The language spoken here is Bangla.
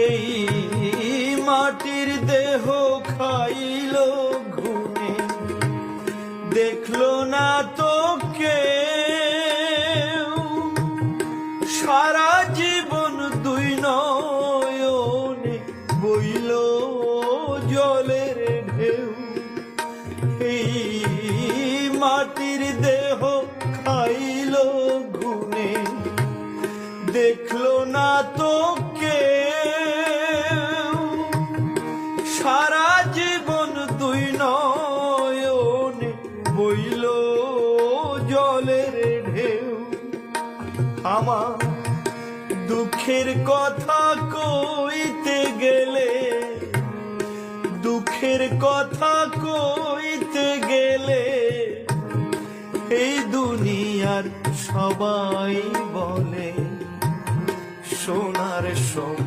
এই মাটির দেহ খাইল ঘুমে, দেখলো না তো কেউ। সারা জীবন দুই নয়নে বইল জলের ঢেউ। এই মাটির দেহ খাইল ঘুমে, দেখলো না তো কেউ। সারা জীবন দুই নয়নে বইল জলের ঢেউ। আমার দুঃখের কথা কইতে গেলে, দুঃখের কথা কইতে গেলে এই দুনিয়ার সবাই বলে সোনার সময়।